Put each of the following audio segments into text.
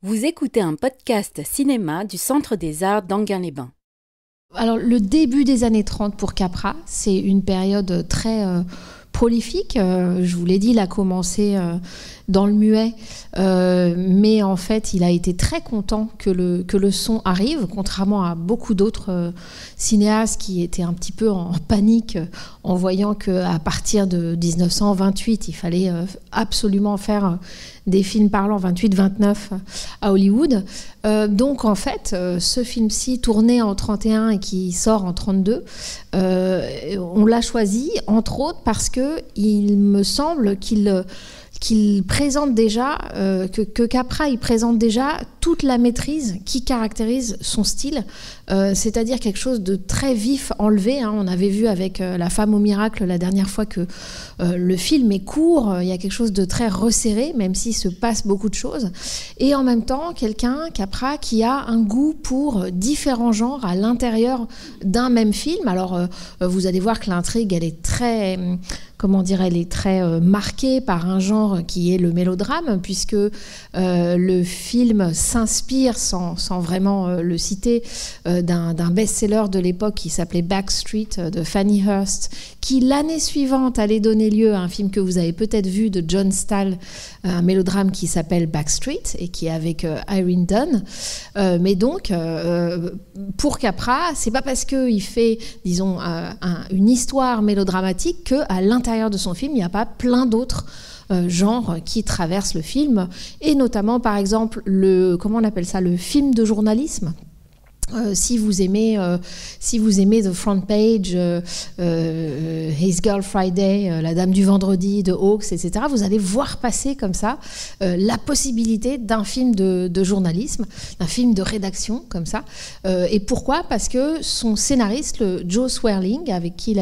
Vous écoutez un podcast cinéma du Centre des Arts d'Enghien-les-Bains. Alors, le début des années 30 pour Capra, c'est une période très prolifique. Je vous l'ai dit, il a commencé dans le muet, mais en fait, il a été très content que le son arrive, contrairement à beaucoup d'autres cinéastes qui étaient un petit peu en panique en voyant qu'à partir de 1928, il fallait absolument faire des films parlants 28-29 à Hollywood. Donc en fait, ce film-ci, tourné en 31 et qui sort en 32, on l'a choisi, entre autres, parce qu'il me semble qu'il présente déjà, que Capra il présente déjà toute la maîtrise qui caractérise son style, c'est-à-dire quelque chose de très vif, enlevé. On avait vu avec La femme au miracle la dernière fois que le film est court, il y a quelque chose de très resserré, même s'il se passe beaucoup de choses. Et en même temps, Capra, qui a un goût pour différents genres à l'intérieur d'un même film. Alors, vous allez voir que l'intrigue, elle est très... elle est très marquée par un genre qui est le mélodrame, puisque le film s'inspire, sans vraiment le citer, d'un best-seller de l'époque qui s'appelait Backstreet de Fanny Hurst, qui l'année suivante allait donner lieu à un film que vous avez peut-être vu de John Stahl, un mélodrame qui s'appelle Backstreet et qui est avec Irene Dunne. Mais donc, pour Capra, c'est pas parce qu'il fait, disons, une histoire mélodramatique qu'à l'intérieur de son film, il n'y a pas plein d'autres genres qui traversent le film, et notamment, par exemple, le film de journalisme. Si vous aimez The Front Page, His Girl Friday, La Dame du Vendredi de Hawks, etc., vous allez voir passer comme ça la possibilité d'un film de journalisme, d'un film de rédaction comme ça. Et pourquoi ? Parce que son scénariste, le Joe Swerling, avec qui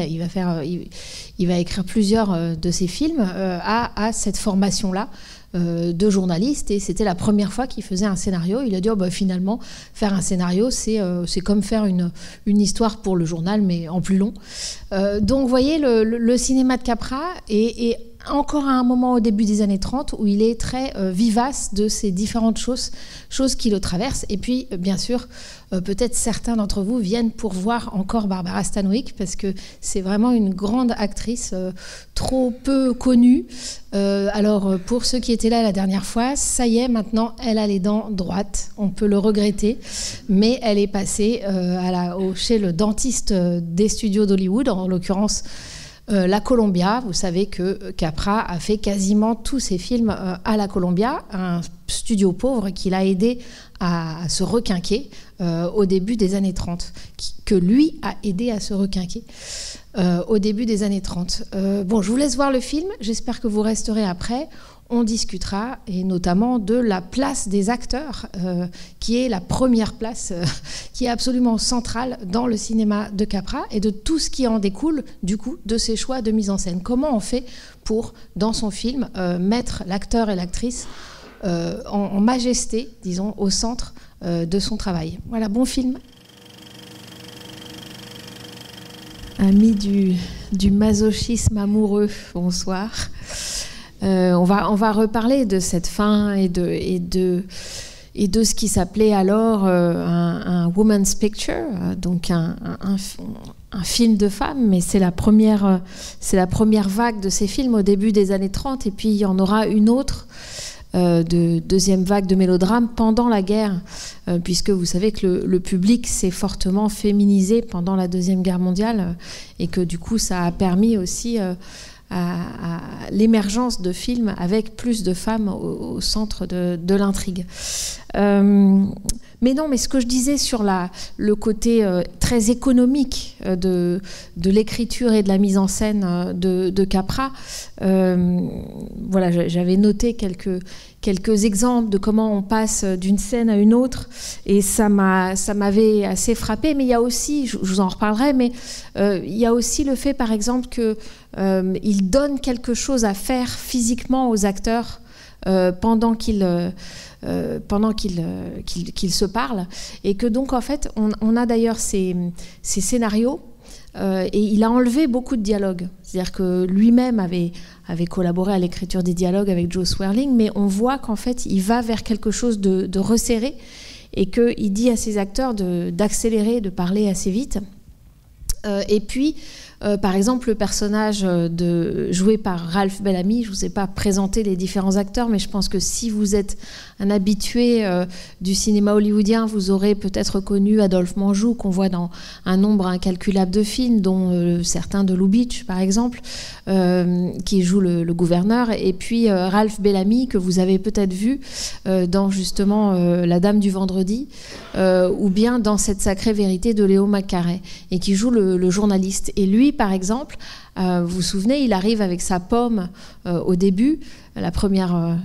il va écrire plusieurs de ses films, a cette formation-là de journaliste, et c'était la première fois qu'il faisait un scénario. Il a dit finalement faire un scénario c'est comme faire une histoire pour le journal, mais en plus long. Donc vous voyez, le cinéma de Capra est encore à un moment au début des années 30 où il est très vivace de ces différentes choses qui le traversent. Et puis bien sûr, peut-être certains d'entre vous viennent pour voir encore Barbara Stanwyck, parce que c'est vraiment une grande actrice trop peu connue. Alors pour ceux qui étaient là la dernière fois, ça y est, maintenant elle a les dents droites, on peut le regretter, mais elle est passée chez le dentiste des studios d'Hollywood, en l'occurrence la Columbia. Vous savez que Capra a fait quasiment tous ses films à la Columbia, un studio pauvre qui l'a aidé à se requinquer au début des années 30, que lui a aidé à se requinquer au début des années 30. Je vous laisse voir le film, j'espère que vous resterez après. On discutera, et notamment de la place des acteurs, qui est la première place, qui est absolument centrale dans le cinéma de Capra, et de tout ce qui en découle, du coup, de ses choix de mise en scène. Comment on fait pour, dans son film, mettre l'acteur et l'actrice en majesté, disons, au centre de son travail. Voilà, bon film. Amis du masochisme amoureux, bonsoir. On va reparler de cette fin et de ce qui s'appelait alors un woman's picture, donc un film de femme, mais c'est la première vague de ces films au début des années 30, et puis il y en aura une autre, de deuxième vague de mélodrame pendant la guerre, puisque vous savez que le public s'est fortement féminisé pendant la Deuxième Guerre mondiale, et que du coup ça a permis aussi à l'émergence de films avec plus de femmes au centre de l'intrigue. Mais ce que je disais sur le côté très économique de l'écriture et de la mise en scène de Capra, j'avais noté quelques exemples de comment on passe d'une scène à une autre, et ça m'avait assez frappé. Mais il y a aussi, je vous en reparlerai, mais il y a aussi le fait, par exemple, qu'il donne quelque chose à faire physiquement aux acteurs pendant qu'ils se parlent, et que donc en fait on a d'ailleurs ces scénarios et il a enlevé beaucoup de dialogues. C'est-à-dire que lui-même avait collaboré à l'écriture des dialogues avec Joe Swerling, mais on voit qu'en fait, il va vers quelque chose de resserré et qu'il dit à ses acteurs d'accélérer, de parler assez vite. Et puis, par exemple, le personnage joué par Ralph Bellamy, je ne vous ai pas présenté les différents acteurs, mais je pense que si vous êtes un habitué du cinéma hollywoodien, vous aurez peut-être connu Adolphe Menjou, qu'on voit dans un nombre incalculable de films, dont certains de Lou Beach, par exemple, qui joue le gouverneur, et puis Ralph Bellamy, que vous avez peut-être vu dans justement La Dame du Vendredi, ou bien dans Cette sacrée vérité de Léo McCarey, et qui joue le journaliste. Et lui, par exemple, vous vous souvenez, il arrive avec sa pomme au début, la première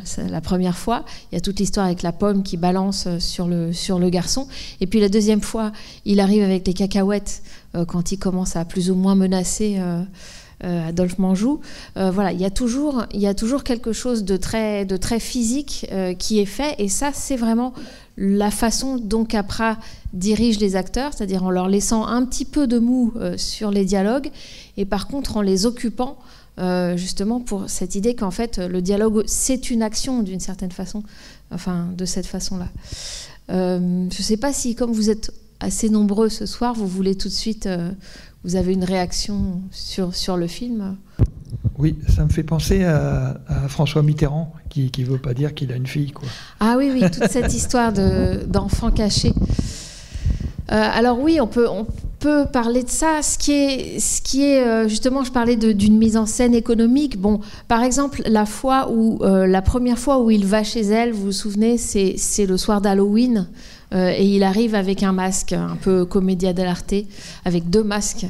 fois. Il y a toute l'histoire avec la pomme qui balance sur le garçon. Et puis la deuxième fois, il arrive avec les cacahuètes quand il commence à plus ou moins menacer Adolphe Menjou. Voilà, il y a toujours quelque chose de très physique qui est fait. Et ça, c'est vraiment la façon dont Capra dirige les acteurs, c'est-à-dire en leur laissant un petit peu de mou sur les dialogues, et par contre en les occupant justement pour cette idée qu'en fait le dialogue c'est une action d'une certaine façon, enfin de cette façon-là. Je ne sais pas si, comme vous êtes assez nombreux ce soir, vous voulez tout de suite, vous avez une réaction sur le film. Oui, ça me fait penser à François Mitterrand, qui ne veut pas dire qu'il a une fille, quoi. Ah oui, toute cette histoire d'enfants cachés. Alors oui, on peut parler de ça. Ce qui est justement, je parlais d'une mise en scène économique. Bon, par exemple, la première fois où il va chez elle, vous vous souvenez, c'est le soir d'Halloween. Et il arrive avec un masque, un peu commedia dell'arte, avec 2 masques.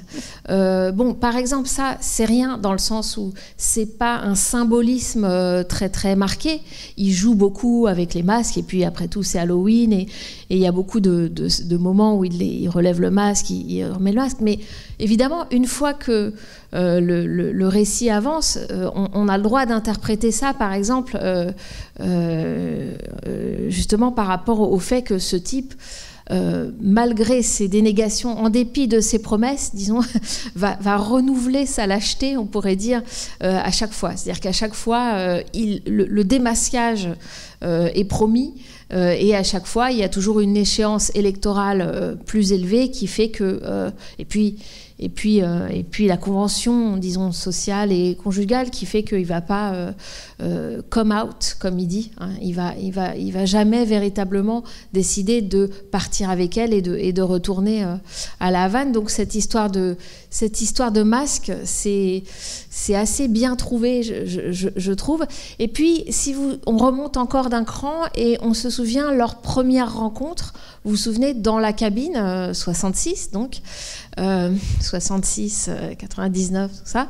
Bon, par exemple, ça, c'est rien dans le sens où c'est pas un symbolisme très très marqué. Il joue beaucoup avec les masques, et puis après tout, c'est Halloween, et il y a beaucoup de moments où il relève le masque, il remet le masque. Mais évidemment, une fois que le récit avance, on a le droit d'interpréter ça, par exemple, justement par rapport au fait que ce type, malgré ses dénégations, en dépit de ses promesses, disons, va renouveler sa lâcheté, on pourrait dire, à chaque fois. C'est-à-dire qu'à chaque fois, le démasquage est promis, et à chaque fois, il y a toujours une échéance électorale plus élevée qui fait que... Et puis la convention, disons, sociale et conjugale qui fait qu'il ne va pas come out, comme il dit. Hein. Il va jamais véritablement décider de partir avec elle et de retourner à La Havane. Donc cette histoire de masque, c'est assez bien trouvé, je trouve. Et puis, on remonte encore d'un cran et on se souvient leur première rencontre. Vous vous souvenez, dans la cabine, 66, donc, 66, 99, tout ça,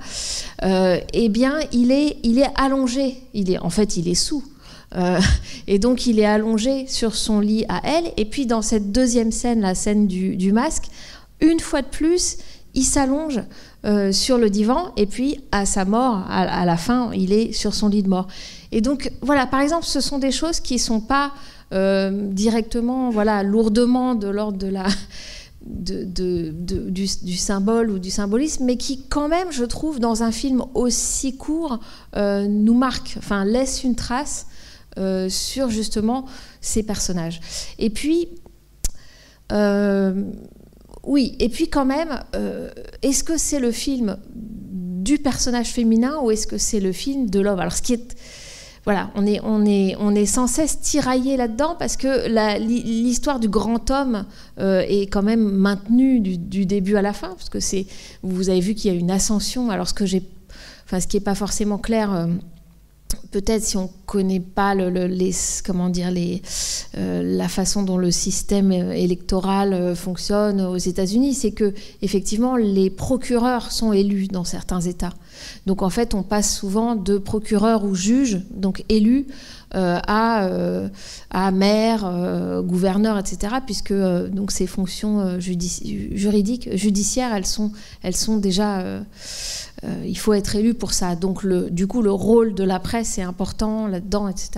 eh bien, il est allongé. En fait, il est sous. Et donc, il est allongé sur son lit à elle. Et puis, dans cette deuxième scène, la scène du masque, une fois de plus, il s'allonge sur le divan. Et puis, à sa mort, à la fin, il est sur son lit de mort. Et donc, voilà, par exemple, ce sont des choses qui ne sont pas directement, voilà, lourdement de l'ordre du symbole ou du symbolisme, mais qui quand même, je trouve, dans un film aussi court, nous marque, enfin laisse une trace sur justement ces personnages. Et puis, oui, et puis quand même, est-ce que c'est le film du personnage féminin ou est-ce que c'est le film de l'homme? Alors, ce qui est... Voilà, on est sans cesse tiraillé là-dedans parce que l'histoire du grand homme est quand même maintenue du début à la fin, parce que vous avez vu qu'il y a une ascension. Alors ce qui n'est pas forcément clair, peut-être si on ne connaît pas la façon dont le système électoral fonctionne aux États-Unis, c'est que effectivement les procureurs sont élus dans certains États. Donc en fait, on passe souvent de procureur ou juge, donc élu, à maire, gouverneur, etc. Puisque donc ces fonctions judiciaires, elles sont déjà... il faut être élu pour ça. Donc du coup, le rôle de la presse est important là-dedans, etc.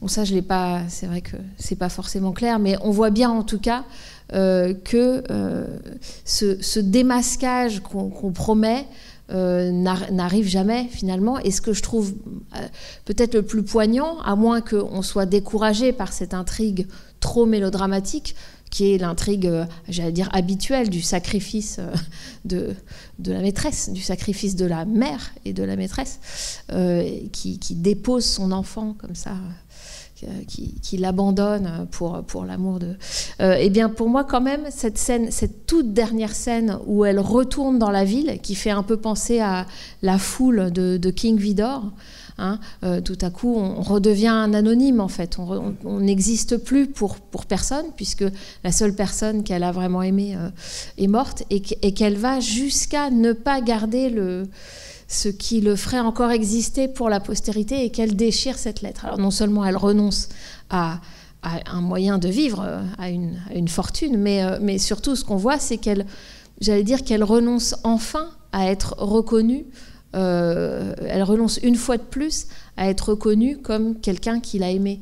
Bon, ça, je l'ai pas. C'est vrai que c'est pas forcément clair, mais on voit bien en tout cas que ce démasquage qu'on promet n'arrive jamais finalement. Et ce que je trouve peut-être le plus poignant, à moins qu'on soit découragé par cette intrigue trop mélodramatique, qui est l'intrigue, j'allais dire, habituelle du sacrifice de la maîtresse, du sacrifice de la mère et de la maîtresse, qui dépose son enfant comme ça, qui l'abandonne pour l'amour de... Eh bien, pour moi, quand même, cette scène, cette toute dernière scène où elle retourne dans la ville, qui fait un peu penser à la foule de King Vidor, hein, tout à coup, on redevient un anonyme, en fait. On n'existe plus pour personne, puisque la seule personne qu'elle a vraiment aimée est morte, et qu'elle va jusqu'à ne pas garder ce qui le ferait encore exister pour la postérité, et qu'elle déchire cette lettre. Alors non seulement elle renonce à un moyen de vivre, à une fortune, mais surtout ce qu'on voit, c'est qu'elle renonce enfin à être reconnue, elle renonce une fois de plus à être reconnue comme quelqu'un qui l'a aimée.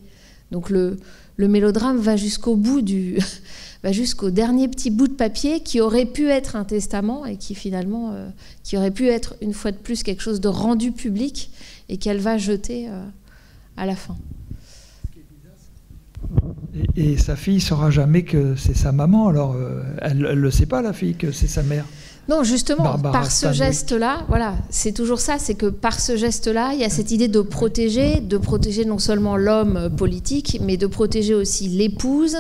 Donc le mélodrame va jusqu'au bout va jusqu'au dernier petit bout de papier qui aurait pu être un testament et qui finalement qui aurait pu être une fois de plus quelque chose de rendu public et qu'elle va jeter à la fin. Et sa fille ne saura jamais que c'est sa maman, alors elle ne le sait pas, la fille, que c'est sa mère. Non, justement, Barbara par ce geste-là, voilà, c'est toujours ça, c'est que par ce geste-là, il y a cette idée de protéger non seulement l'homme politique, mais de protéger aussi l'épouse,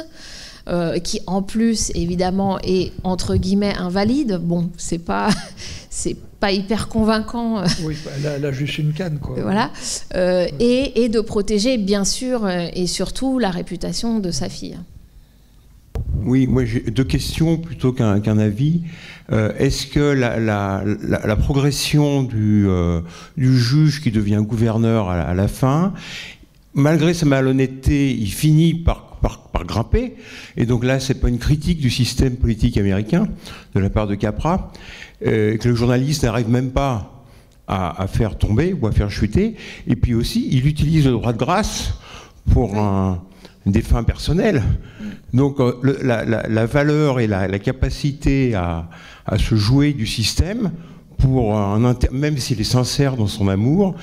qui en plus, évidemment, est entre guillemets invalide. Bon, c'est pas hyper convaincant. Oui, elle a juste une canne, quoi. Voilà. Et de protéger, bien sûr, et surtout, la réputation de sa fille. Oui, moi j'ai deux questions plutôt qu'un avis. Est-ce que la progression du juge qui devient gouverneur à la fin, malgré sa malhonnêteté, il finit par grimper, et donc là c'est pas une critique du système politique américain de la part de Capra, que le journaliste n'arrive même pas à faire tomber ou à faire chuter, et puis aussi il utilise le droit de grâce pour des fins personnelles. Donc la valeur et la capacité à se jouer du système, même s'il est sincère dans son amour,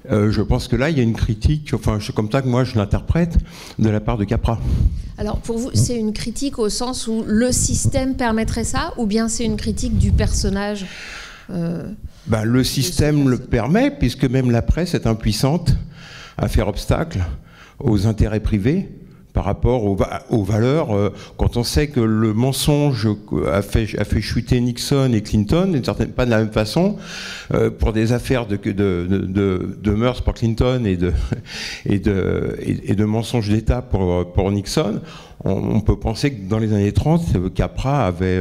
je pense que là il y a une critique, enfin c'est comme ça que moi je l'interprète, de la part de Capra. Alors pour vous, c'est une critique au sens où le système permettrait ça, ou bien c'est une critique du personnage Le système le permet, puisque même la presse est impuissante à faire obstacle aux intérêts privés par rapport aux valeurs, quand on sait que le mensonge a fait chuter Nixon et Clinton, pas de la même façon, pour des affaires de mœurs pour Clinton et de mensonges d'État pour Nixon, on peut penser que dans les années 30, Capra avait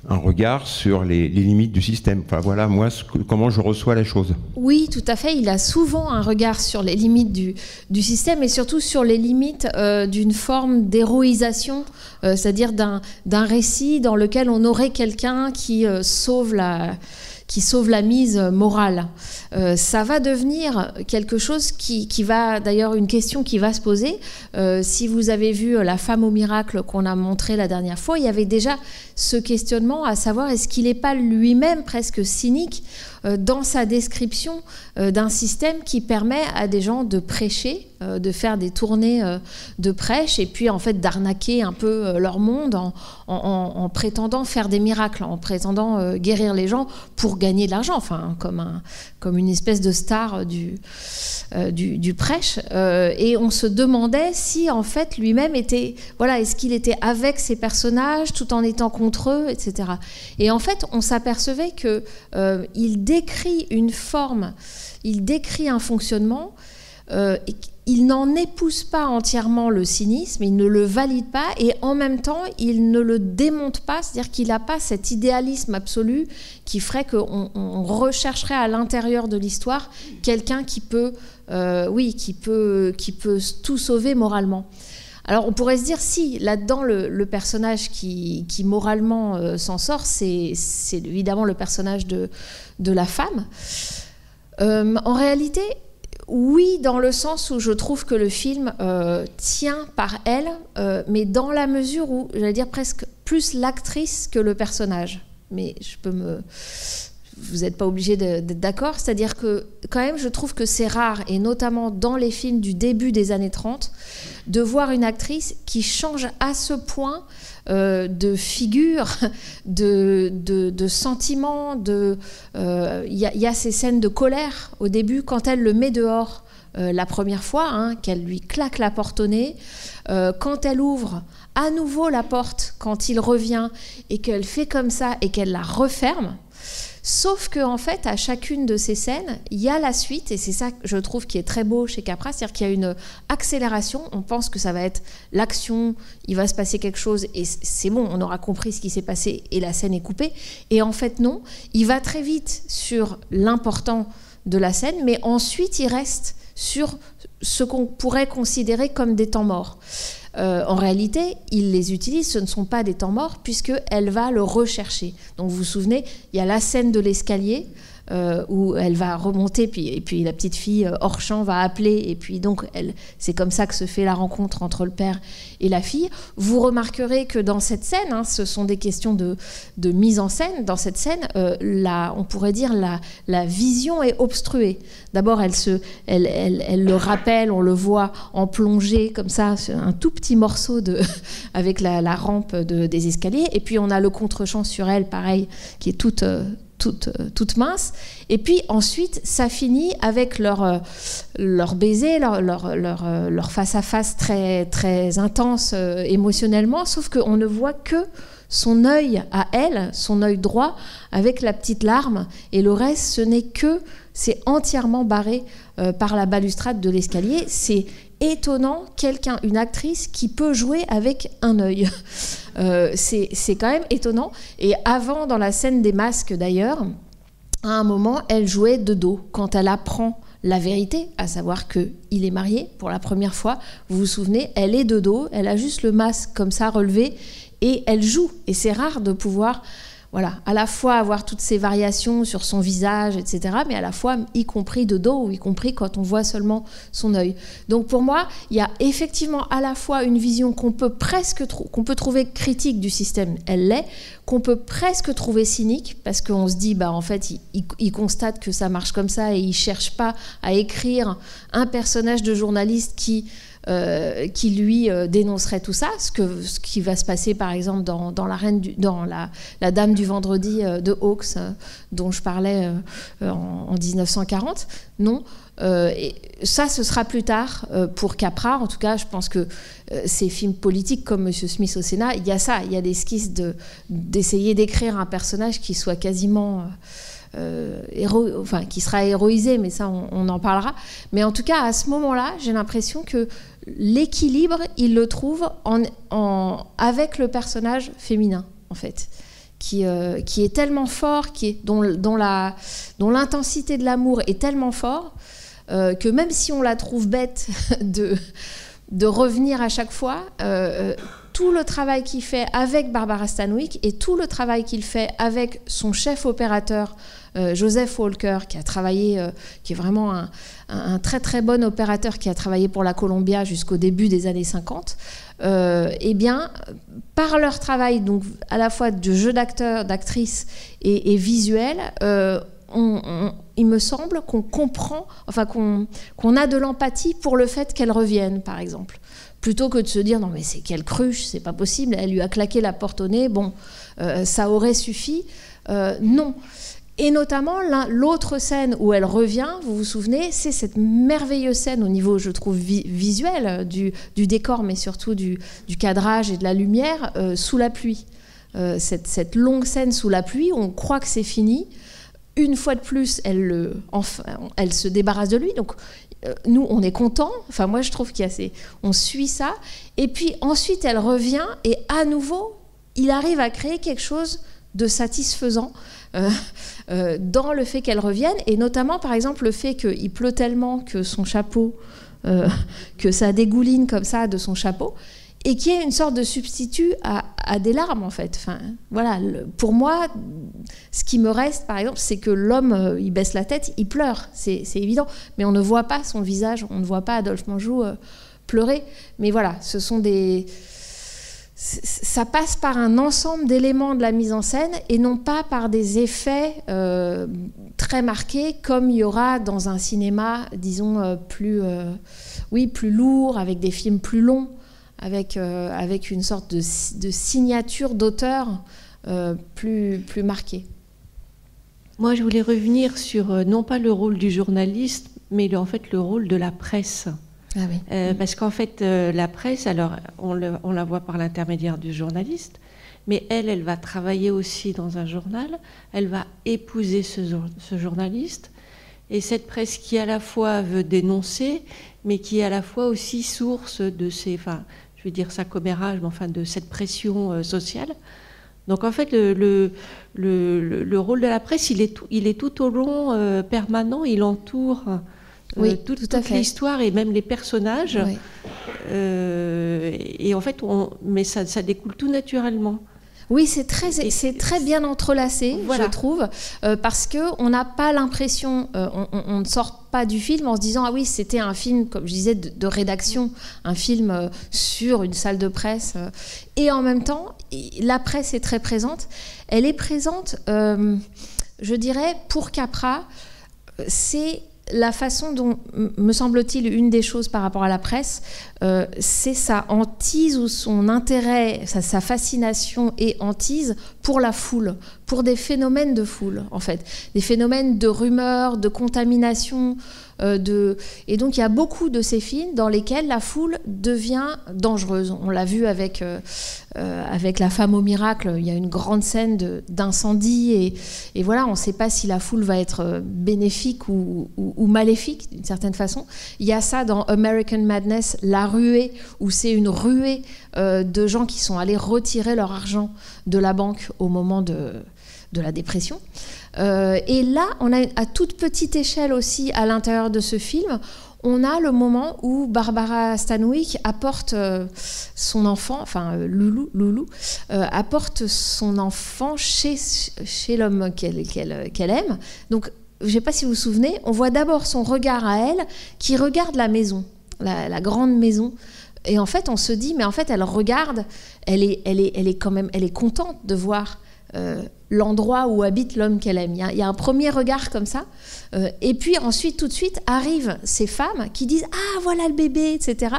un regard sur les limites du système. Enfin, voilà, moi, comment je reçois la chose. Oui, tout à fait. Il a souvent un regard sur les limites du système, et surtout sur les limites d'une forme d'héroïsation, c'est-à-dire d'un récit dans lequel on aurait quelqu'un qui sauve la mise morale. Ça va devenir quelque chose qui va, d'ailleurs, une question qui va se poser. Si vous avez vu La femme au miracle qu'on a montré la dernière fois, il y avait déjà ce questionnement, à savoir est-ce qu'il n'est pas lui-même presque cynique dans sa description d'un système qui permet à des gens de prêcher, de faire des tournées de prêche, et puis en fait d'arnaquer un peu leur monde en prétendant faire des miracles, en prétendant guérir les gens pour gagner de l'argent, enfin comme une espèce de star du prêche. Et on se demandait si en fait lui-même était, voilà, est-ce qu'il était avec ses personnages tout en étant contre eux, etc. Et en fait on s'apercevait que il décrit une forme, il décrit un fonctionnement, il n'en épouse pas entièrement le cynisme, il ne le valide pas, et en même temps il ne le démonte pas, c'est-à-dire qu'il n'a pas cet idéalisme absolu qui ferait qu'on rechercherait à l'intérieur de l'histoire quelqu'un qui peut tout sauver moralement. Alors on pourrait se dire, si là-dedans le personnage qui moralement s'en sort, c'est évidemment le personnage de la femme. En réalité, Oui, dans le sens où je trouve que le film tient par elle, mais dans la mesure où, j'allais dire presque plus l'actrice que le personnage. Mais vous n'êtes pas obligé d'être d'accord. C'est-à-dire que, quand même, je trouve que c'est rare, et notamment dans les films du début des années 30, de voir une actrice qui change à ce point de figure, de sentiments. Il y a ces scènes de colère au début, quand elle le met dehors la première fois, qu'elle lui claque la porte au nez, quand elle ouvre à nouveau la porte, quand il revient, et qu'elle fait comme ça, et qu'elle la referme. Sauf qu'en fait, à chacune de ces scènes, il y a la suite, et c'est ça que je trouve qui est très beau chez Capra, c'est-à-dire qu'il y a une accélération, on pense que ça va être l'action, il va se passer quelque chose, et c'est bon, on aura compris ce qui s'est passé, et la scène est coupée, et en fait non, il va très vite sur l'important de la scène, mais ensuite il reste sur ce qu'on pourrait considérer comme des temps morts. En réalité, il les utilise, ce ne sont pas des temps morts, puisqu'elle va le rechercher. Donc vous vous souvenez, il y a la scène de l'escalier, où elle va remonter, et puis la petite fille hors champ va appeler, et puis donc c'est comme ça que se fait la rencontre entre le père et la fille. Vous remarquerez que dans cette scène, ce sont des questions de mise en scène. Dans cette scène, on pourrait dire la vision est obstruée. D'abord, elle le rappelle, on le voit en plongée comme ça, un tout petit morceau avec la rampe des escaliers, et puis on a le contre-champ sur elle, pareil, qui est toute mince, et puis ensuite ça finit avec leur baiser, leur face-à-face très, très intense émotionnellement, sauf qu'on ne voit que son œil à elle, son œil droit, avec la petite larme, et le reste, c'est entièrement barré par la balustrade de l'escalier. C'est étonnant, une actrice qui peut jouer avec un œil. C'est quand même étonnant. Et avant, dans la scène des masques d'ailleurs, à un moment, elle jouait de dos. Quand elle apprend la vérité, à savoir qu'il est marié pour la première fois, vous vous souvenez, elle est de dos, elle a juste le masque comme ça relevé, et elle joue. Et c'est rare de pouvoir... Voilà, à la fois avoir toutes ces variations sur son visage, etc., mais à la fois, y compris de dos, ou y compris quand on voit seulement son œil. Donc pour moi, il y a effectivement à la fois une vision qu'on peut trouver critique du système, elle l'est, qu'on peut presque trouver cynique, parce qu'on se dit, en fait, il constate que ça marche comme ça, et il cherche pas à écrire un personnage de journaliste qui lui dénoncerait tout ça, ce qui va se passer par exemple dans la Dame du vendredi de Hawks, dont je parlais en 1940. Non, et ça ce sera plus tard pour Capra. En tout cas, je pense que ces films politiques comme Monsieur Smith au Sénat, il y a l'esquisse d'essayer d'écrire un personnage qui soit quasiment qui sera héroïsé, mais ça on en parlera. Mais en tout cas, à ce moment-là, j'ai l'impression que l'équilibre, il le trouve avec le personnage féminin, en fait, qui est tellement fort, dont l'intensité de l'amour est tellement fort que même si on la trouve bête de revenir à chaque fois, tout le travail qu'il fait avec Barbara Stanwyck et tout le travail qu'il fait avec son chef opérateur Joseph Walker, qui a travaillé, qui est vraiment un très très bon opérateur, qui a travaillé pour la Columbia jusqu'au début des années 50, eh bien, par leur travail, donc à la fois de jeu d'acteur, d'actrice et visuel, il me semble qu'on comprend, enfin qu'on a de l'empathie pour le fait qu'elle revienne, par exemple. Plutôt que de se dire, non mais c'est quelle cruche, c'est pas possible, elle lui a claqué la porte au nez, bon, ça aurait suffi. Non. Et notamment, l'autre scène où elle revient, vous vous souvenez, c'est cette merveilleuse scène au niveau, je trouve, visuel, du décor, mais surtout du cadrage et de la lumière, sous la pluie. Cette longue scène sous la pluie, on croit que c'est fini. Une fois de plus, elle se débarrasse de lui. Donc, nous, on est contents. Enfin, moi, je trouve on suit ça. Et puis, ensuite, elle revient et à nouveau, il arrive à créer quelque chose de satisfaisant dans le fait qu'elle revienne. Et notamment, par exemple, le fait qu'il pleut tellement que son chapeau, que ça dégouline comme ça de son chapeau. et qui est une sorte de substitut à des larmes, en fait. Enfin, voilà, pour moi, ce qui me reste, par exemple, c'est que l'homme, il baisse la tête, il pleure, c'est évident, mais on ne voit pas son visage, on ne voit pas Adolphe Menjou pleurer. Mais voilà, ce sont ça passe par un ensemble d'éléments de la mise en scène et non pas par des effets très marqués comme il y aura dans un cinéma, disons, plus lourd, avec des films plus longs, avec une sorte de signature d'auteur plus marquée. Moi, je voulais revenir sur non pas le rôle du journaliste, mais en fait le rôle de la presse. Ah oui. Parce qu'en fait, la presse, alors on la voit par l'intermédiaire du journaliste, mais elle va travailler aussi dans un journal, elle va épouser ce journaliste, et cette presse qui à la fois veut dénoncer, mais qui est à la fois aussi source de je vais dire ça commérage, mais enfin de cette pression sociale. Donc en fait, le rôle de la presse, il est tout au long permanent, il entoure toute l'histoire et même les personnages. Oui. Et en fait, mais ça découle tout naturellement. Oui, c'est très bien entrelacé, voilà. Je trouve, parce qu'on n'a pas l'impression, on ne sort pas du film en se disant « Ah oui, c'était un film, comme je disais, de rédaction, un film sur une salle de presse. » Et en même temps, la presse est très présente. Elle est présente, je dirais, pour Capra, c'est la façon dont, me semble-t-il, une des choses par rapport à la presse, c'est sa hantise ou son intérêt, sa fascination et hantise pour la foule, pour des phénomènes de foule, en fait. Des phénomènes de rumeurs, de contamination, et donc il y a beaucoup de ces films dans lesquels la foule devient dangereuse. On l'a vu avec La Femme au miracle, il y a une grande scène d'incendie et voilà, on ne sait pas si la foule va être bénéfique ou maléfique d'une certaine façon. Il y a ça dans American Madness, La Ruée, où c'est une ruée de gens qui sont allés retirer leur argent de la banque au moment de la dépression. Et là, on a à toute petite échelle aussi, à l'intérieur de ce film, on a le moment où Barbara Stanwyck apporte son enfant, enfin Loulou, apporte son enfant chez l'homme qu'elle aime. Donc, je ne sais pas si vous vous souvenez, on voit d'abord son regard à elle qui regarde la maison, la grande maison. Et en fait, on se dit, mais en fait, elle regarde, elle est contente de voir l'endroit où habite l'homme qu'elle aime. Il y a un premier regard comme ça. Et puis ensuite, tout de suite, arrivent ces femmes qui disent « Ah, voilà le bébé », etc.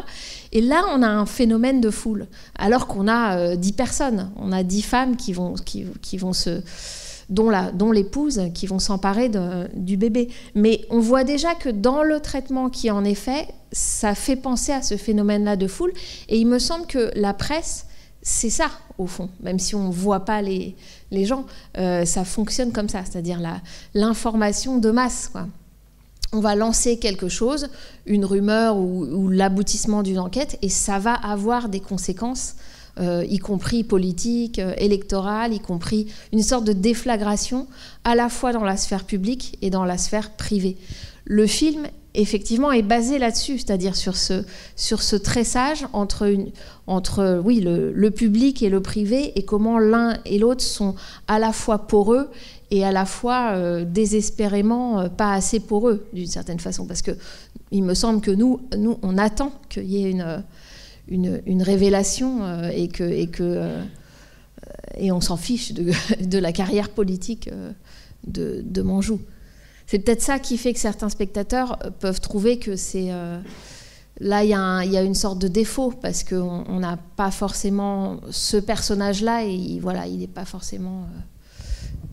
Et là, on a un phénomène de foule. Alors qu'on a 10 personnes. On a 10 femmes qui vont dont l'épouse, qui vont s'emparer du bébé. Mais on voit déjà que dans le traitement qui en est fait, ça fait penser à ce phénomène-là de foule. Et il me semble que la presse, c'est ça, au fond. Même si on ne voit pas les gens, ça fonctionne comme ça, c'est-à-dire l'information de masse, quoi. On va lancer quelque chose, une rumeur ou l'aboutissement d'une enquête, et ça va avoir des conséquences, y compris politiques, électorales, y compris une sorte de déflagration, à la fois dans la sphère publique et dans la sphère privée. Le film, effectivement, est basé là-dessus, c'est-à-dire sur ce tressage entre le public et le privé, et comment l'un et l'autre sont à la fois poreux et à la fois désespérément pas assez poreux, d'une certaine façon. Parce qu'il me semble que nous, on attend qu'il y ait une révélation et on s'en fiche de la carrière politique de Menjou. C'est peut-être ça qui fait que certains spectateurs peuvent trouver que c'est... là, il y a une sorte de défaut, parce qu'on n'a pas forcément ce personnage-là, et voilà, il n'est pas forcément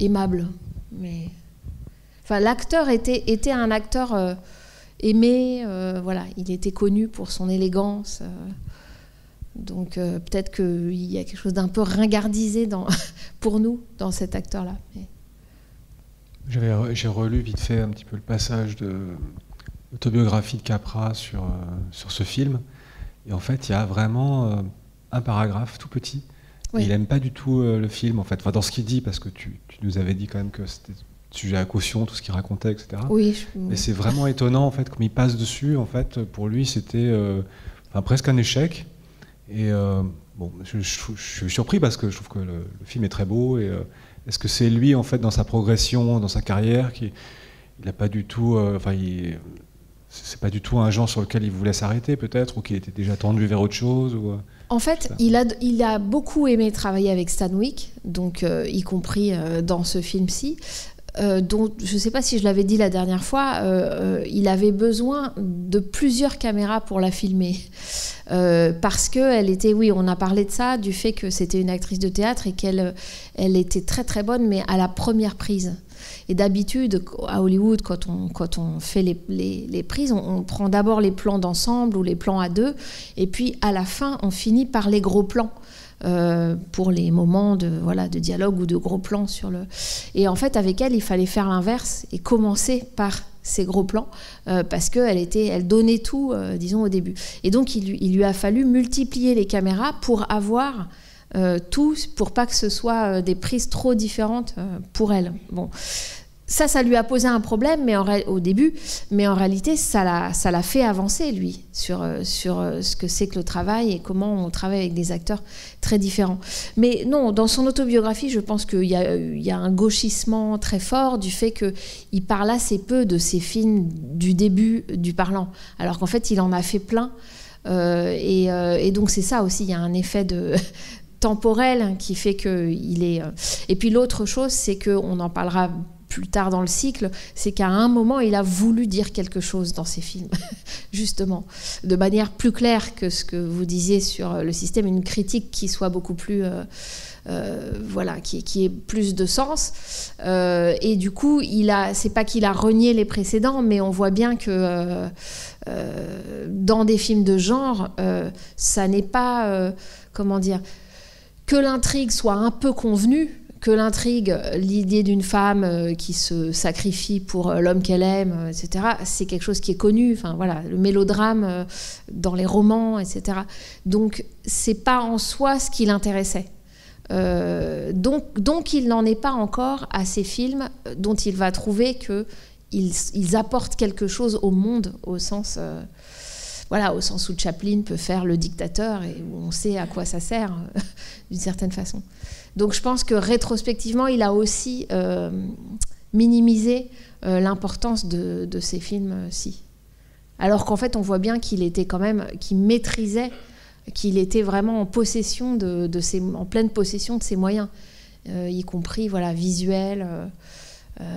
aimable. Mais... Enfin, l'acteur était un acteur aimé, voilà, il était connu pour son élégance. Donc peut-être qu'il y a quelque chose d'un peu ringardisé pour nous dans cet acteur-là. Mais... J'ai relu vite fait un petit peu le passage de l'autobiographie de Capra sur ce film. Et en fait, il y a vraiment un paragraphe tout petit. Oui. Il n'aime pas du tout le film, en fait. Enfin, dans ce qu'il dit, parce que tu nous avais dit quand même que c'était sujet à caution, tout ce qu'il racontait, etc. Oui. Mais c'est vraiment étonnant, en fait, comme il passe dessus. En fait, pour lui, c'était presque un échec. Et bon, je suis surpris parce que je trouve que le film est très beau. Et est-ce que c'est lui, en fait, dans sa progression, dans sa carrière, il n'a pas du tout, c'est pas du tout un genre sur lequel il voulait s'arrêter, peut-être, ou qu'il était déjà tendu vers autre chose, ou... En fait, il a beaucoup aimé travailler avec Stanwyck, donc y compris dans ce film-ci. Dont je ne sais pas si je l'avais dit la dernière fois, il avait besoin de plusieurs caméras pour la filmer. Parce qu'elle était, oui, on a parlé de ça, du fait que c'était une actrice de théâtre et qu'elle était très très bonne, mais à la première prise. Et d'habitude, à Hollywood, quand on fait les prises, on prend d'abord les plans d'ensemble ou les plans à deux, et puis à la fin, on finit par les gros plans. Pour les moments de dialogue ou de gros plans sur le... Et en fait, avec elle, il fallait faire l'inverse et commencer par ces gros plans parce qu'elle donnait tout, disons, au début. Et donc, il lui a fallu multiplier les caméras pour avoir tout, pour pas que ce soit des prises trop différentes pour elle. Bon. Ça lui a posé un problème au début, mais en réalité, ça l'a fait avancer, lui, sur ce que c'est que le travail et comment on travaille avec des acteurs très différents. Mais non, dans son autobiographie, je pense qu'il y a un gauchissement très fort du fait qu'il parle assez peu de ses films du début du parlant, alors qu'en fait, il en a fait plein. Et donc, c'est ça aussi, il y a un effet temporel qui fait qu'il est... Et puis l'autre chose, c'est qu'on en parlera plus tard dans le cycle, c'est qu'à un moment, il a voulu dire quelque chose dans ses films, justement, de manière plus claire que ce que vous disiez sur le système, une critique qui soit beaucoup plus... qui ait plus de sens. Et du coup, c'est pas qu'il a renié les précédents, mais on voit bien que dans des films de genre, ça n'est pas... que l'intrigue soit un peu convenue, que l'intrigue, l'idée d'une femme qui se sacrifie pour l'homme qu'elle aime, etc., c'est quelque chose qui est connu. Enfin, voilà, le mélodrame dans les romans, etc. Donc, c'est pas en soi ce qui l'intéressait. Donc, il n'en est pas encore à ces films dont il va trouver qu'ils apportent quelque chose au monde, au sens où Chaplin peut faire le dictateur et où on sait à quoi ça sert, d'une certaine façon. Donc je pense que rétrospectivement, il a aussi minimisé l'importance de ces films-ci. Alors qu'en fait, on voit bien qu'il maîtrisait, qu'il était vraiment en possession en pleine possession de ses moyens, y compris visuels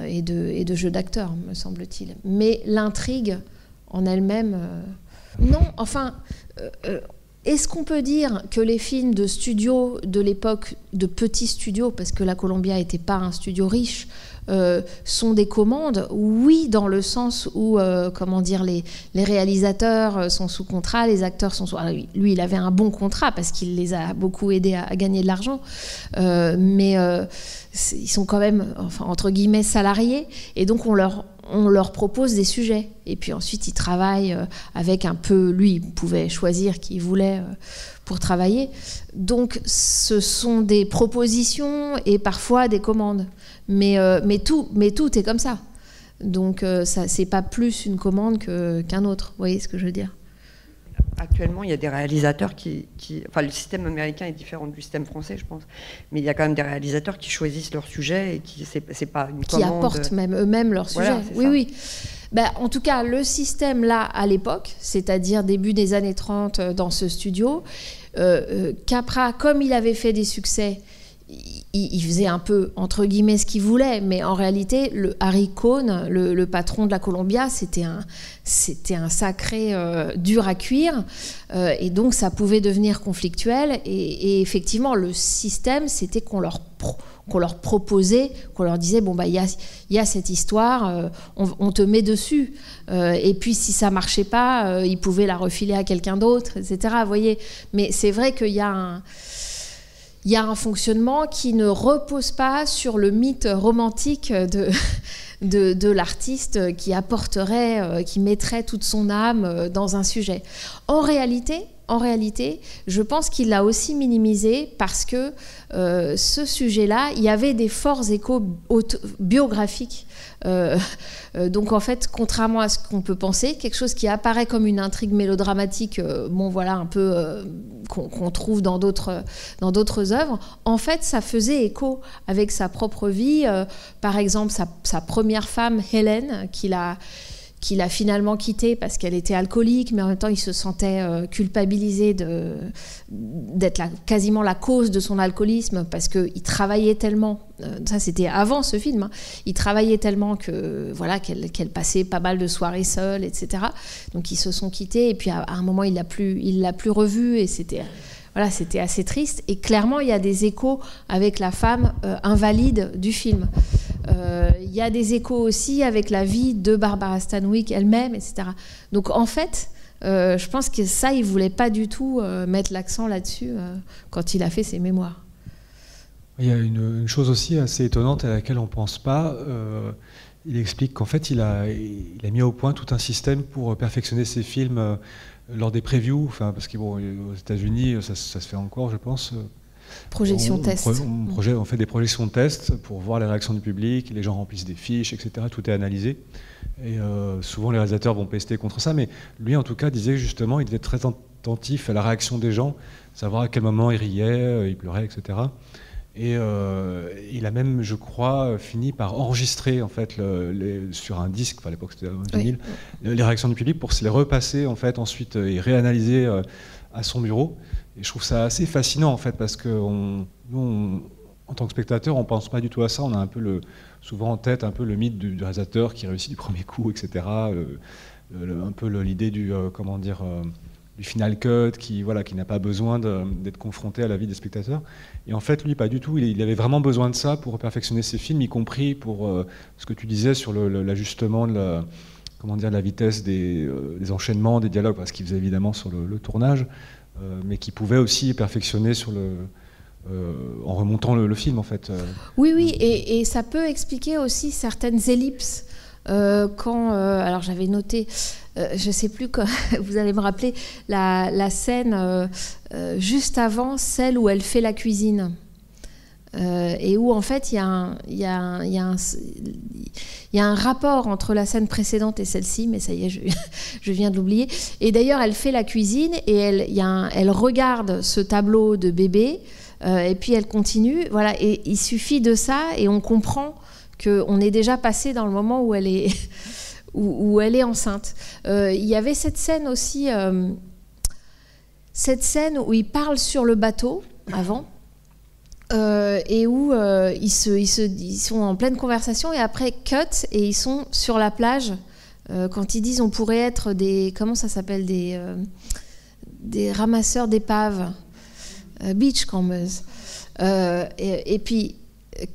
et de jeux d'acteurs, me semble-t-il. Mais l'intrigue en elle-même... non, enfin... est-ce qu'on peut dire que les films de studio de l'époque, de petits studios, parce que la Columbia n'était pas un studio riche, sont des commandes? Oui, dans le sens où, les réalisateurs sont sous contrat, les acteurs sont sous... Alors, lui, il avait un bon contrat parce qu'il les a beaucoup aidés à gagner de l'argent, mais ils sont quand même, entre guillemets, salariés, et donc on leur propose des sujets. Et puis ensuite, il travaille avec un peu... Lui, il pouvait choisir qui il voulait pour travailler. Donc, ce sont des propositions et parfois des commandes. Mais tout est comme ça. Donc, ça, c'est pas plus une commande qu'un autre. Vous voyez ce que je veux dire ? Actuellement, il y a des réalisateurs le système américain est différent du système français, je pense. Mais il y a quand même des réalisateurs qui choisissent leur sujet et c'est pas une commande... Qui apportent même eux-mêmes leur sujet. Oui. En tout cas, le système là, à l'époque, c'est-à-dire début des années 30 dans ce studio, Capra, comme il avait fait des succès, il faisait un peu, entre guillemets, ce qu'il voulait, mais en réalité, le Harry Cohn, le patron de la Columbia, c'était un sacré dur à cuire, et donc ça pouvait devenir conflictuel, et effectivement, le système, c'était qu'on leur proposait, qu'on leur disait, il y a cette histoire, on te met dessus, et puis si ça marchait pas, ils pouvaient la refiler à quelqu'un d'autre, etc. Vous voyez, mais c'est vrai qu'il y a un fonctionnement qui ne repose pas sur le mythe romantique de l'artiste qui apporterait, qui mettrait toute son âme dans un sujet. En réalité, en réalité, je pense qu'il l'a aussi minimisé parce que ce sujet-là, il y avait des forts échos biographiques. Donc en fait, contrairement à ce qu'on peut penser, quelque chose qui apparaît comme une intrigue mélodramatique, bon voilà, un peu qu'on trouve dans d'autres œuvres, en fait, ça faisait écho avec sa propre vie. Par exemple, sa première femme, Hélène, qu'il a finalement quitté parce qu'elle était alcoolique, mais en même temps il se sentait culpabilisé d'être quasiment la cause de son alcoolisme parce qu'il travaillait tellement, ça c'était avant ce film, hein, il travaillait tellement que voilà qu'elle passait pas mal de soirées seule, etc. Donc ils se sont quittés et puis à un moment il l'a plus revue et c'était assez triste. Et clairement il y a des échos avec la femme invalide du film. Il y a des échos aussi avec la vie de Barbara Stanwyck elle-même, etc. Donc en fait, je pense que ça, il ne voulait pas du tout mettre l'accent là-dessus quand il a fait ses mémoires. Il y a une chose aussi assez étonnante à laquelle on ne pense pas. Il explique qu'en fait, il a mis au point tout un système pour perfectionner ses films lors des previews, parce qu'aux États-Unis, ça se fait encore, je pense. Projection test. On fait des projections de test pour voir les réactions du public, les gens remplissent des fiches, etc. Tout est analysé. Et souvent, les réalisateurs vont pester contre ça. Mais lui, en tout cas, disait justement, il était très attentif à la réaction des gens, savoir à quel moment ils riaient, ils pleuraient, etc. Et il a même, je crois, fini par enregistrer en fait, sur un disque, à l'époque c'était un vinyle, les réactions du public pour se les repasser en fait, ensuite et réanalyser à son bureau. Et je trouve ça assez fascinant en fait parce que nous, en tant que spectateur, on pense pas du tout à ça. On a un peu souvent en tête un peu le mythe du réalisateur qui réussit du premier coup, etc. Un peu l'idée du final cut qui n'a pas besoin d'être confronté à la vie des spectateurs. Et en fait, lui, pas du tout. Il avait vraiment besoin de ça pour perfectionner ses films, y compris pour ce que tu disais sur l'ajustement de la vitesse des enchaînements, des dialogues, parce qu'il faisait évidemment sur le tournage. Mais qui pouvait aussi perfectionner en remontant le film en fait. Oui, et ça peut expliquer aussi certaines ellipses. Alors j'avais noté, je ne sais plus, vous allez me rappeler, la scène juste avant celle où elle fait la cuisine. Et où en fait il y a un rapport entre la scène précédente et celle-ci, mais ça y est, je viens de l'oublier. Et d'ailleurs, elle fait la cuisine et elle regarde ce tableau de bébé et puis elle continue. Voilà, et il suffit de ça et on comprend qu'on est déjà passé dans le moment où elle est, où elle est enceinte. Il y avait cette scène aussi, où il parle sur le bateau avant. Et où ils sont en pleine conversation et après cut et ils sont sur la plage quand ils disent on pourrait être des ramasseurs d'épaves, beachcombers, et puis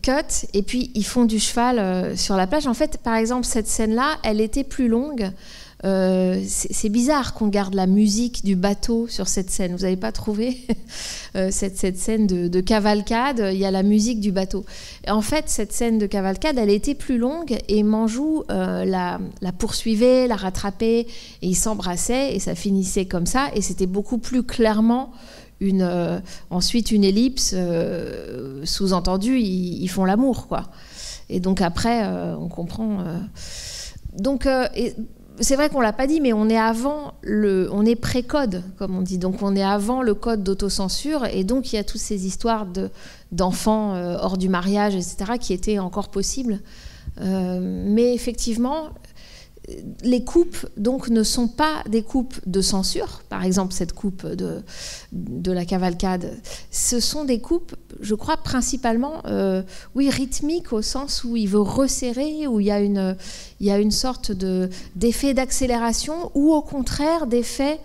cut et puis ils font du cheval sur la plage. En fait, par exemple, cette scène-là, elle était plus longue. C'est bizarre qu'on garde la musique du bateau sur cette scène. Vous n'avez pas trouvé cette scène de cavalcade, il y a la musique du bateau. Et en fait, cette scène de cavalcade, elle était plus longue et Manjou la poursuivait, la rattrapait et ils s'embrassaient et ça finissait comme ça et c'était beaucoup plus clairement ensuite une ellipse, sous-entendu, ils font l'amour, quoi. Et donc après, on comprend. C'est vrai qu'on l'a pas dit, mais on est pré-code, comme on dit. Donc on est avant le code d'autocensure, et donc il y a toutes ces histoires d'enfants hors du mariage, etc., qui étaient encore possibles. Mais effectivement, les coupes donc ne sont pas des coupes de censure. Par exemple, cette coupe de la cavalcade, ce sont des coupes, je crois, principalement, rythmiques, au sens où il veut resserrer, où il y a une sorte d'effet d'accélération, ou au contraire d'effet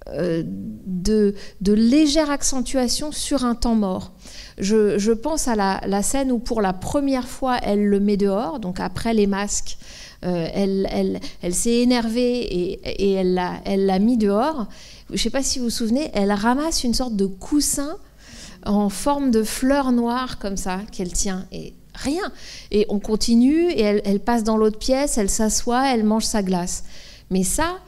de légère accentuation sur un temps mort. Je pense à la scène où pour la première fois elle le met dehors, donc après les masques. Elle s'est énervée et elle l'a mis dehors. Je ne sais pas si vous vous souvenez, elle ramasse une sorte de coussin en forme de fleur noire comme ça qu'elle tient et rien. Et on continue et elle passe dans l'autre pièce, elle s'assoit, elle mange sa glace. Mais ça,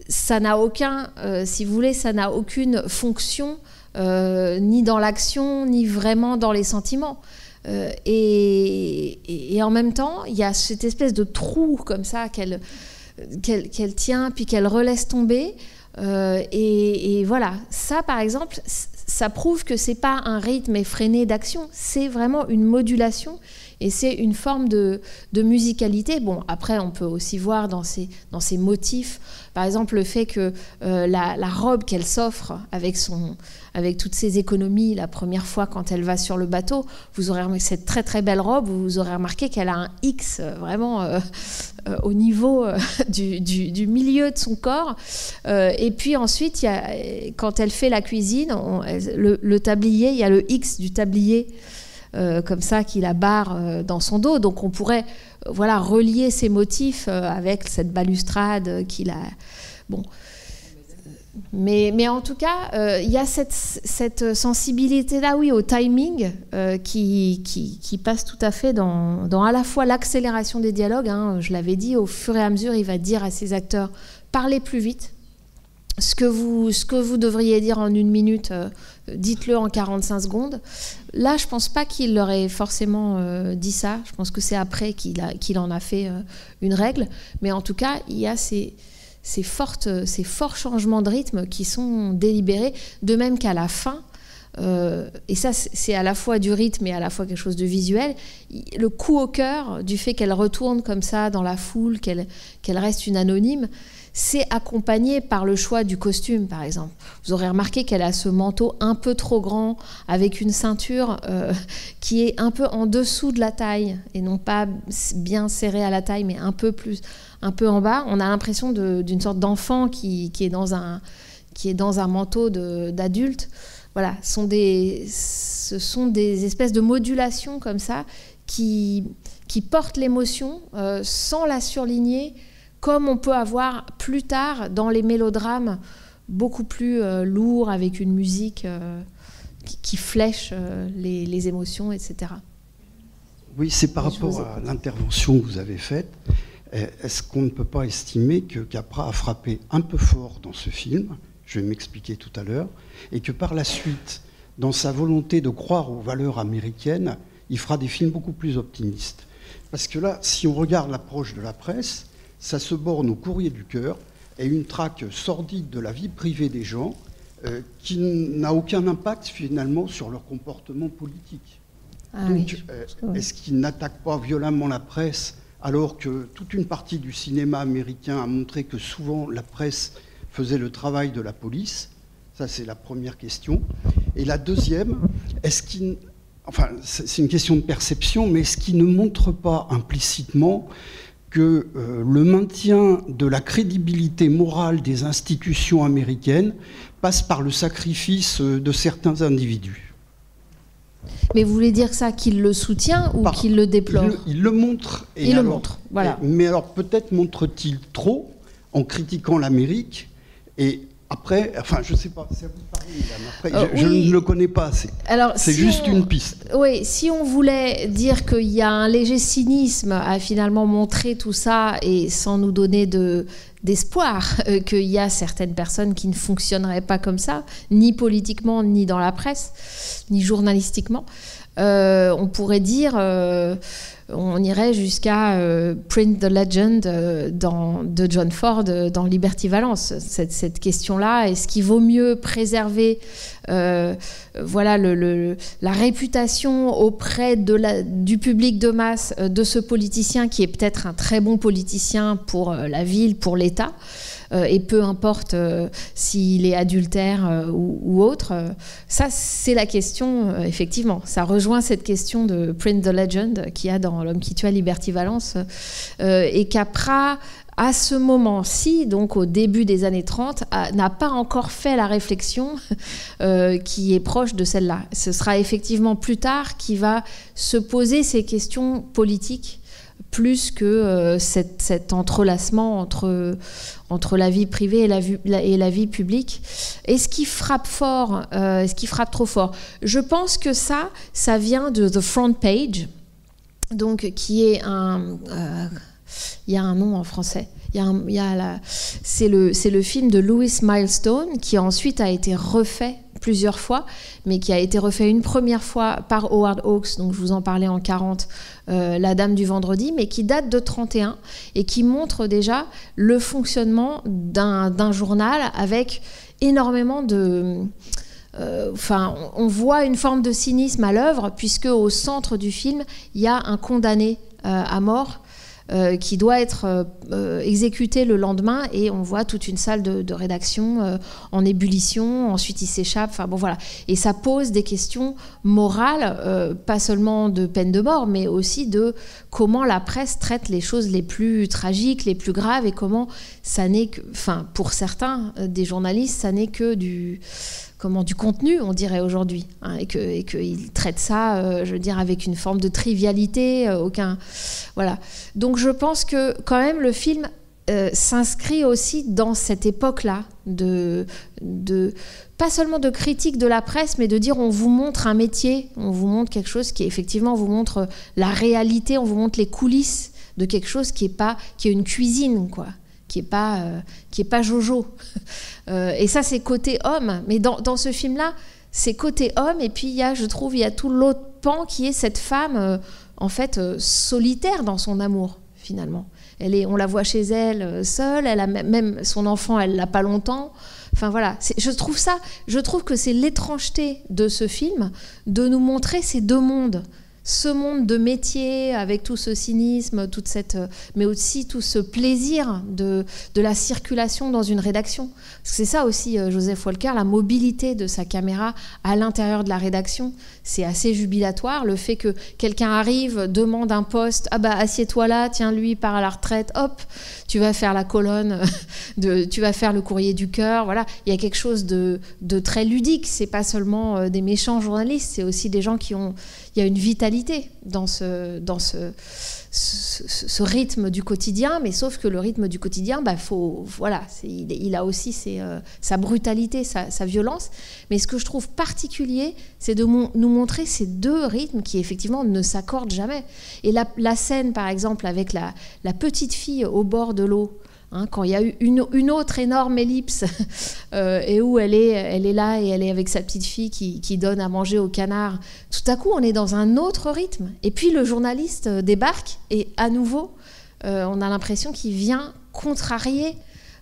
ça n'a aucun, si vous voulez, ça n'a aucune fonction ni dans l'action, ni vraiment dans les sentiments. Et en même temps, il y a cette espèce de trou comme ça qu'elle tient, puis qu'elle relaisse tomber. Et voilà, ça par exemple, ça prouve que c'est pas un rythme effréné d'action, c'est vraiment une modulation et c'est une forme de musicalité. Bon, après on peut aussi voir dans ces motifs, par exemple le fait que la robe qu'elle s'offre avec toutes ses économies la première fois quand elle va sur le bateau, vous aurez remarqué cette très très belle robe, vous aurez remarqué qu'elle a un X vraiment au niveau du milieu de son corps. Et puis ensuite, quand elle fait la cuisine, le tablier, il y a le X du tablier comme ça qui la barre dans son dos. Donc on pourrait relier ces motifs avec cette balustrade qu'il a. Bon. Mais en tout cas, il y a cette sensibilité-là, oui, au timing qui passe tout à fait dans à la fois l'accélération des dialogues. Hein, je l'avais dit, au fur et à mesure, il va dire à ses acteurs, parlez plus vite. Ce que vous devriez dire en 1 minute, dites-le en 45 secondes. Là, je ne pense pas qu'il leur ait forcément dit ça. Je pense que c'est après qu'il en a fait une règle. Mais en tout cas, il y a ces forts changements de rythme qui sont délibérés, de même qu'à la fin, et ça c'est à la fois du rythme et à la fois quelque chose de visuel, le coup au cœur du fait qu'elle retourne comme ça dans la foule, qu'elle reste une anonyme, c'est accompagné par le choix du costume, par exemple. Vous aurez remarqué qu'elle a ce manteau un peu trop grand, avec une ceinture qui est un peu en dessous de la taille, et non pas bien serrée à la taille, mais un peu en bas. On a l'impression d'une sorte d'enfant qui est dans un manteau d'adulte. Voilà, ce sont des espèces de modulations comme ça qui portent l'émotion sans la surligner, comme on peut avoir plus tard dans les mélodrames beaucoup plus lourds, avec une musique qui flèche les émotions, etc. Oui, c'est par rapport à l'intervention que vous avez faite. Est-ce qu'on ne peut pas estimer que Capra a frappé un peu fort dans ce film, je vais m'expliquer tout à l'heure, et que par la suite, dans sa volonté de croire aux valeurs américaines, il fera des films beaucoup plus optimistes. Parce que là, si on regarde l'approche de la presse, ça se borne au courrier du cœur et une traque sordide de la vie privée des gens qui n'a aucun impact finalement sur leur comportement politique. Donc, oui, est-ce qu'il n'attaque pas violemment la presse alors que toute une partie du cinéma américain a montré que souvent la presse faisait le travail de la police? Ça, c'est la première question. Et la deuxième, enfin, c'est une question de perception, mais est-ce qu'il ne montre pas implicitement que le maintien de la crédibilité morale des institutions américaines passe par le sacrifice de certains individus? Mais vous voulez dire ça, qu'il le soutient ou qu'il le déplore? Il le montre. Il le montre, voilà. Mais alors peut-être montre-t-il trop en critiquant l'Amérique et après, enfin je ne sais pas, c'est à vous de parler, madame. Après, je ne le connais pas assez. C'est juste une piste. Oui, si on voulait dire qu'il y a un léger cynisme à finalement montrer tout ça et sans nous donner d'espoir qu'il y a certaines personnes qui ne fonctionneraient pas comme ça, ni politiquement, ni dans la presse, ni journalistiquement, on pourrait dire... on irait jusqu'à Print the Legend de John Ford dans Liberty Valance. Cette question-là, est-ce qu'il vaut mieux préserver la réputation auprès du public de masse de ce politicien qui est peut-être un très bon politicien pour la ville, pour l'État, et peu importe s'il est adultère ou autre. Ça, c'est la question, effectivement. Ça rejoint cette question de Print the Legend qu'il y a dans L'homme qui tua Liberty Valance. Et Capra, à ce moment-ci, donc au début des années 30, n'a pas encore fait la réflexion qui est proche de celle-là. Ce sera effectivement plus tard qu'il va se poser ces questions politiques plus que cet entrelacement entre la vie privée et la vie publique. Est-ce qu'il frappe fort? Est-ce qu'il frappe trop fort? Je pense que ça vient de The Front Page, donc qui est il y a un nom en français. c'est le film de Lewis Milestone qui ensuite a été refait plusieurs fois, mais qui a été refait une première fois par Howard Hawks, donc je vous en parlais en 40, La Dame du Vendredi, mais qui date de 31 et qui montre déjà le fonctionnement d'un journal avec énormément de... on voit une forme de cynisme à l'œuvre, puisque au centre du film, il y a un condamné à mort qui doit être exécuté le lendemain, et on voit toute une salle de rédaction en ébullition. Ensuite il s'échappe, enfin bon voilà, et ça pose des questions morales, pas seulement de peine de mort, mais aussi de comment la presse traite les choses les plus tragiques, les plus graves, et comment ça n'est que, enfin pour certains des journalistes, ça n'est que du contenu, on dirait aujourd'hui, hein, et qu'ils traitent ça, je veux dire, avec une forme de trivialité, voilà. Donc je pense que quand même le film s'inscrit aussi dans cette époque-là, pas seulement de critique de la presse, mais de dire on vous montre un métier, on vous montre quelque chose qui effectivement vous montre la réalité, on vous montre les coulisses de quelque chose qui est une cuisine, quoi. Qui est pas Jojo. Et ça, c'est côté homme. Mais dans ce film-là, c'est côté homme. Et puis, je trouve, il y a tout l'autre pan qui est cette femme, en fait, solitaire dans son amour, finalement. On la voit chez elle, seule. Elle a même son enfant, elle l'a pas longtemps. Enfin, voilà. Je trouve que c'est l'étrangeté de ce film de nous montrer ces deux mondes. Ce monde de métier avec tout ce cynisme, mais aussi tout ce plaisir de la circulation dans une rédaction. C'est ça aussi, Joseph Walker, la mobilité de sa caméra à l'intérieur de la rédaction. C'est assez jubilatoire, le fait que quelqu'un arrive, demande un poste, ah bah assieds-toi là, tiens, lui part à la retraite, hop, tu vas faire la colonne, tu vas faire le courrier du cœur, voilà. Il y a quelque chose de très ludique, c'est pas seulement des méchants journalistes, c'est aussi des gens qui ont... Il y a une vitalité dans ce rythme du quotidien, mais sauf que le rythme du quotidien, il a aussi sa brutalité, sa violence. Mais ce que je trouve particulier, c'est de nous montrer ces deux rythmes qui, effectivement, ne s'accordent jamais. Et la scène, par exemple, avec la petite fille au bord de l'eau, hein, quand il y a eu une autre énorme ellipse et où elle est là et elle est avec sa petite fille qui donne à manger au canard, tout à coup on est dans un autre rythme. Et puis le journaliste débarque et à nouveau on a l'impression qu'il vient contrarier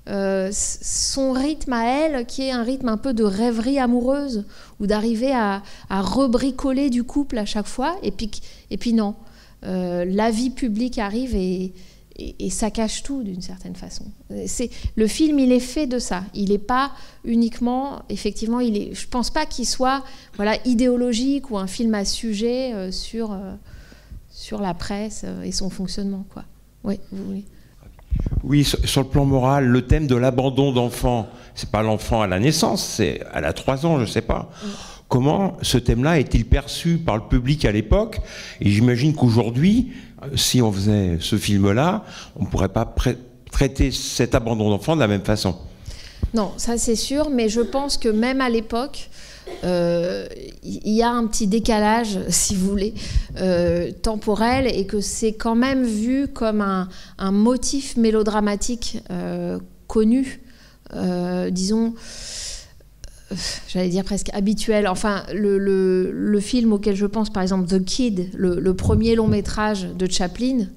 son rythme à elle, qui est un rythme un peu de rêverie amoureuse, ou d'arriver à rebricoler du couple à chaque fois. Et puis non, la vie publique arrive et ça cache tout d'une certaine façon. Le film, il est fait de ça. Il n'est pas uniquement, effectivement, je ne pense pas qu'il soit idéologique ou un film à sujet sur la presse et son fonctionnement, quoi. Oui, vous voulez. Oui, sur le plan moral, le thème de l'abandon d'enfant, c'est pas l'enfant à la naissance, c'est elle a 3 ans, je ne sais pas. Comment ce thème-là est-il perçu par le public à l'époque? Et j'imagine qu'aujourd'hui, si on faisait ce film-là, on ne pourrait pas traiter cet abandon d'enfant de la même façon. Non, ça c'est sûr, mais je pense que même à l'époque, il y a un petit décalage, si vous voulez, temporel, et que c'est quand même vu comme un motif mélodramatique connu, disons... j'allais dire presque habituel. Enfin, le film auquel je pense, par exemple, The Kid, le premier long métrage de Chaplin,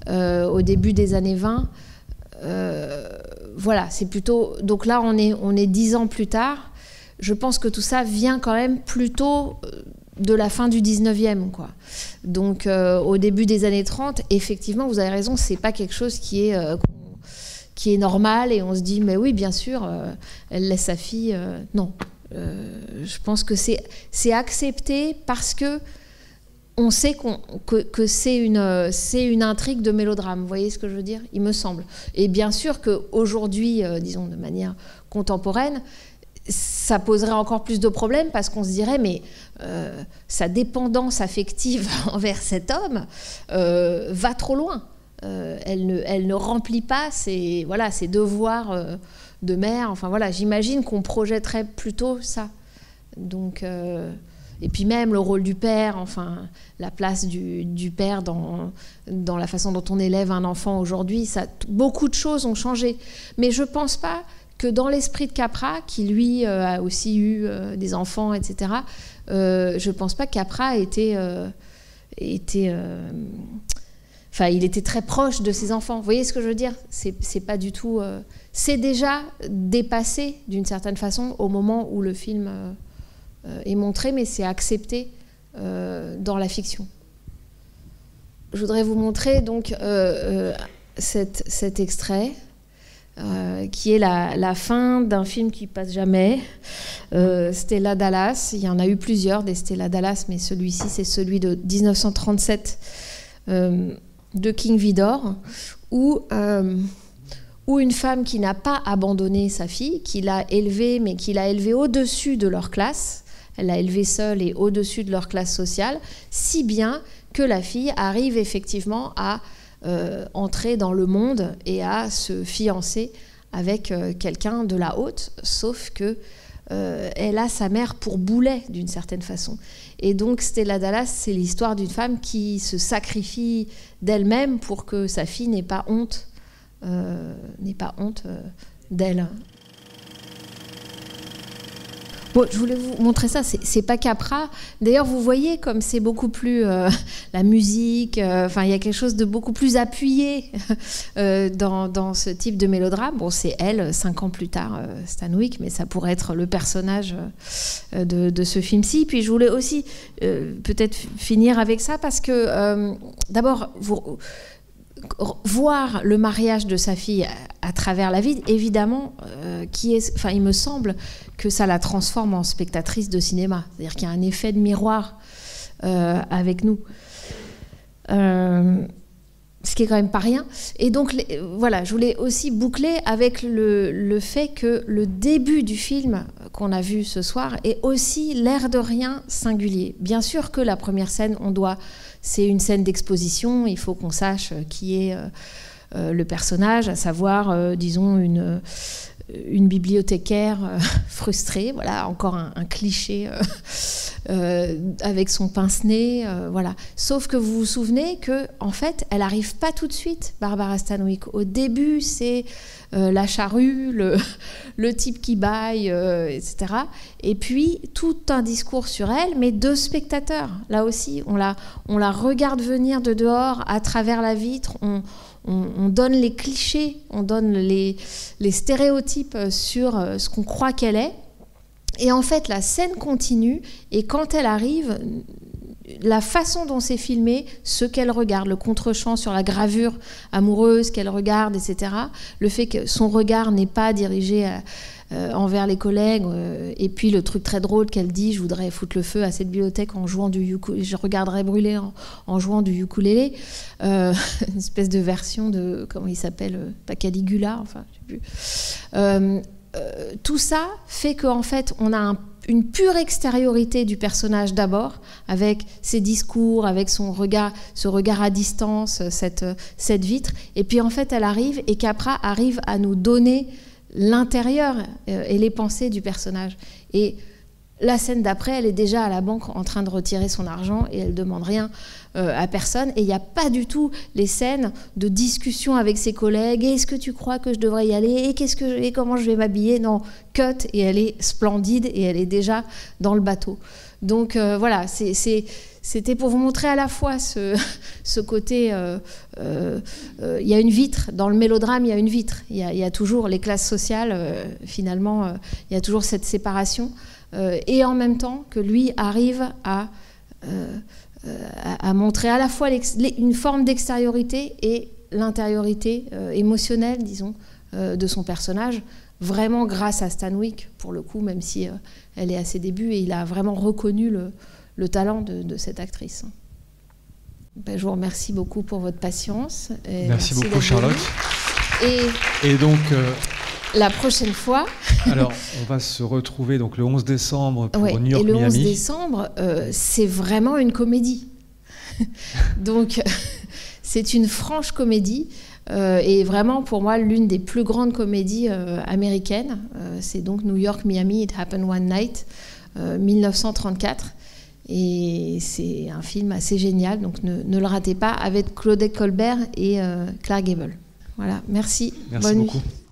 au début des années 20, voilà, c'est plutôt... Donc là, on est 10 ans plus tard. Je pense que tout ça vient quand même plutôt de la fin du 19e, quoi. Donc, au début des années 30, effectivement, vous avez raison, c'est pas quelque chose qui est normal, et on se dit mais oui, bien sûr, elle laisse sa fille. Non, je pense que c'est accepté parce que on sait que c'est une intrigue de mélodrame. Vous voyez ce que je veux dire? Il me semble. Et bien sûr qu'aujourd'hui, disons de manière contemporaine, ça poserait encore plus de problèmes, parce qu'on se dirait mais sa dépendance affective envers cet homme va trop loin. Elle ne remplit pas ses devoirs de mère. Enfin voilà, j'imagine qu'on projetterait plutôt ça. Donc, Et puis même le rôle du père, enfin, la place du père dans la façon dont on élève un enfant aujourd'hui, beaucoup de choses ont changé. Mais je ne pense pas que dans l'esprit de Capra, qui lui a aussi eu des enfants, etc., je ne pense pas que Capra enfin, il était très proche de ses enfants. Vous voyez ce que je veux dire ? C'est pas du tout... c'est déjà dépassé, d'une certaine façon, au moment où le film est montré, mais c'est accepté dans la fiction. Je voudrais vous montrer donc cet extrait, qui est la fin d'un film qui passe jamais, Stella Dallas. Il y en a eu plusieurs des Stella Dallas, mais celui-ci, c'est celui de 1937, de King Vidor, où une femme qui n'a pas abandonné sa fille, qui l'a élevée, mais qui l'a élevée au-dessus de leur classe, elle l'a élevée seule et au-dessus de leur classe sociale, si bien que la fille arrive effectivement à entrer dans le monde et à se fiancer avec quelqu'un de la haute, sauf que elle a sa mère pour boulet d'une certaine façon. Et donc Stella Dallas, c'est l'histoire d'une femme qui se sacrifie d'elle-même pour que sa fille n'ait pas honte d'elle. Bon, je voulais vous montrer ça, c'est pas Capra. D'ailleurs, vous voyez comme c'est beaucoup plus la musique, enfin, il y a quelque chose de beaucoup plus appuyé dans ce type de mélodrame. Bon, c'est elle, 5 ans plus tard, Stanwyck, mais ça pourrait être le personnage de ce film-ci. Puis je voulais aussi peut-être finir avec ça parce que, d'abord, voir le mariage de sa fille à travers la vie, évidemment, il me semble que ça la transforme en spectatrice de cinéma. C'est-à-dire qu'il y a un effet de miroir avec nous. Ce qui est quand même pas rien. Et donc, voilà, je voulais aussi boucler avec le fait que le début du film qu'on a vu ce soir est aussi, l'air de rien, singulier. Bien sûr que la première scène, c'est une scène d'exposition, il faut qu'on sache qui est le personnage, à savoir, disons, une bibliothécaire frustrée, voilà, encore un cliché avec son pince-nez, voilà. Sauf que vous vous souvenez que, en fait, elle n'arrive pas tout de suite, Barbara Stanwyck. Au début, c'est la charrue, le type qui baille, etc. Et puis, tout un discours sur elle, mais de spectateurs. Là aussi, on la regarde venir de dehors, à travers la vitre, on donne les clichés, on donne les stéréotypes sur ce qu'on croit qu'elle est. Et en fait, la scène continue, et quand elle arrive, la façon dont c'est filmé, ce qu'elle regarde, le contre-champ sur la gravure amoureuse qu'elle regarde, etc., le fait que son regard n'est pas dirigé envers les collègues, et puis le truc très drôle qu'elle dit, je voudrais foutre le feu à cette bibliothèque en jouant du ukulélé, je regarderais brûler en jouant du ukulélé, une espèce de version de, comment il s'appelle, pas Caligula, enfin, je sais plus. Tout ça fait qu'en fait, on a une pure extériorité du personnage d'abord, avec ses discours, avec ce regard à distance, cette vitre. Et puis en fait, elle arrive, et Capra arrive à nous donner l'intérieur et les pensées du personnage. Et la scène d'après, elle est déjà à la banque en train de retirer son argent et elle ne demande rien à personne. Et il n'y a pas du tout les scènes de discussion avec ses collègues. Est-ce que tu crois que je devrais y aller ? Et comment je vais m'habiller ? Non, cut. Et elle est splendide et elle est déjà dans le bateau. Donc voilà, c'était pour vous montrer à la fois ce côté... il y a une vitre, dans le mélodrame, il y a une vitre. Il y a toujours les classes sociales, finalement, il y a toujours cette séparation. Et en même temps que lui arrive à montrer à la fois une forme d'extériorité et l'intériorité émotionnelle, disons, de son personnage, vraiment grâce à Stanwyck, pour le coup, même si elle est à ses débuts, et il a vraiment reconnu le talent de cette actrice. Ben, je vous remercie beaucoup pour votre patience. Merci beaucoup, Charlotte. Et donc... la prochaine fois... Alors, on va se retrouver donc, le 11 décembre pour New York, Miami. Et le 11 Miami. décembre, c'est vraiment une comédie. Donc, c'est une franche comédie. Et vraiment, pour moi, l'une des plus grandes comédies américaines. C'est donc New York, Miami, It Happened One Night, 1934. Et c'est un film assez génial, donc ne le ratez pas, avec Claudette Colbert et Clark Gable. Voilà, merci. Merci beaucoup. Nuit.